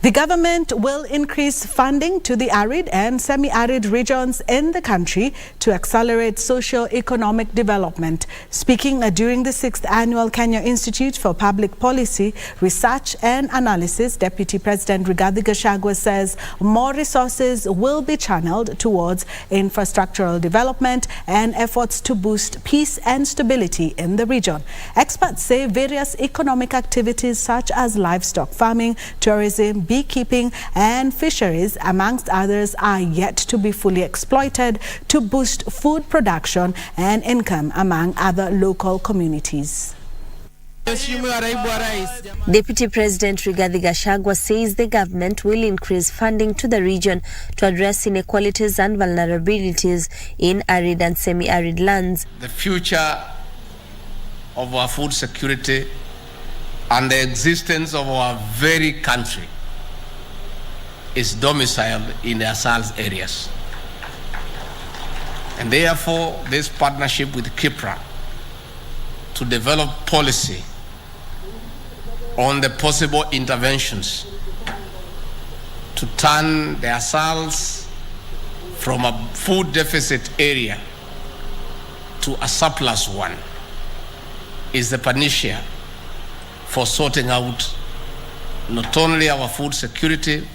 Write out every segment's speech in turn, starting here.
The government will increase funding to the arid and semi-arid regions in the country to accelerate socio-economic development. Speaking during the 6th Annual Kenya Institute for Public Policy, Research and Analysis, Deputy President Rigathi Gachagua says more resources will be channeled towards infrastructural development and efforts to boost peace and stability in the region. Experts say various economic activities such as livestock farming, tourism, beekeeping and fisheries, amongst others, are yet to be fully exploited to boost food production and income among other local communities. Deputy President Rigathi Gachagua says the government will increase funding to the region to address inequalities and vulnerabilities in arid and semi-arid lands. The future of our food security and the existence of our very country is domiciled in the ASAL's areas. And therefore, this partnership with KIPPRA to develop policy on the possible interventions to turn the ASAL's from a food deficit area to a surplus one is the panacea for sorting out not only our food security,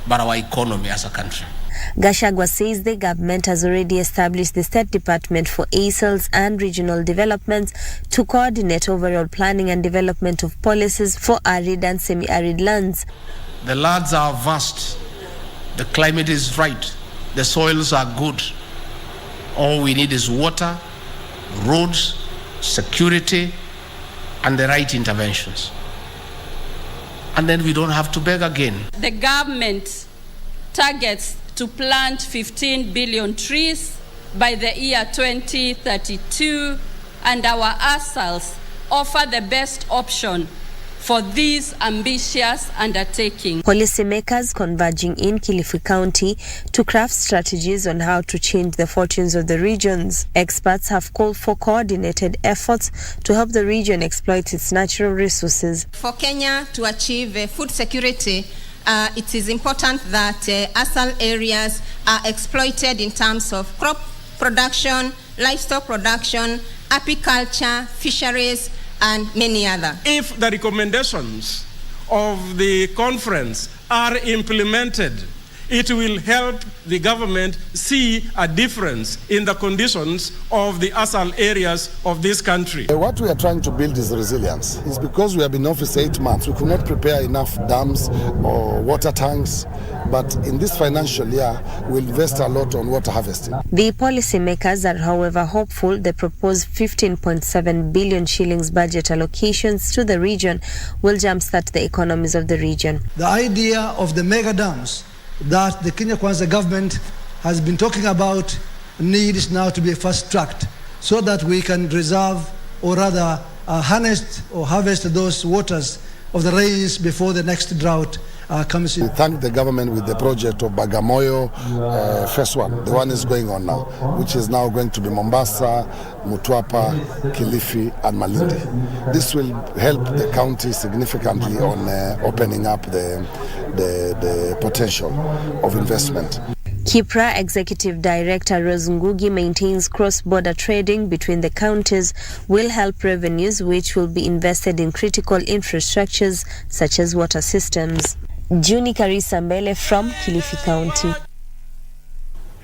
but our economy as a country. Gachagua says the government has already established the State Department for ASALs and Regional Developments to coordinate overall planning and development of policies for arid and semi-arid lands. The lands are vast, the climate is right, the soils are good. All we need is water, roads, security, and the right interventions. And then we don't have to beg again. The government targets to plant 15 billion trees by the year 2032, and our ASALs offer the best option for this ambitious undertaking. Policymakers converging in Kilifi County to craft strategies on how to change the fortunes of the regions. Experts have called for coordinated efforts to help the region exploit its natural resources. For Kenya to achieve food security, it is important that ASAL areas are exploited in terms of crop production, livestock production, apiculture, fisheries, and many other. If the recommendations of the conference are implemented, it will help the government see a difference in the conditions of the ASAL areas of this country. What we are trying to build is resilience. It's because we have been in office 8 months. We could not prepare enough dams or water tanks. But in this financial year, we'll invest a lot on water harvesting. The policymakers are, however, hopeful the proposed 15.7 billion shillings budget allocations to the region will jumpstart the economies of the region. The idea of the mega dams that the Kenya Kwanza government has been talking about needs now to be fast-tracked so that we can reserve, or rather harness or harvest those waters of the rains before the next drought comes in. We thank the government with the project of Bagamoyo Phase 1. The one is going on now, which is now going to be Mombasa, Mtwapa, Kilifi and Malindi. This will help the county significantly on opening up the potential of investment. KIPPRA Executive Director Rose Ngugi maintains cross-border trading between the counties will help revenues which will be invested in critical infrastructures such as water systems. Juni Karisa Mbele from Kilifi County.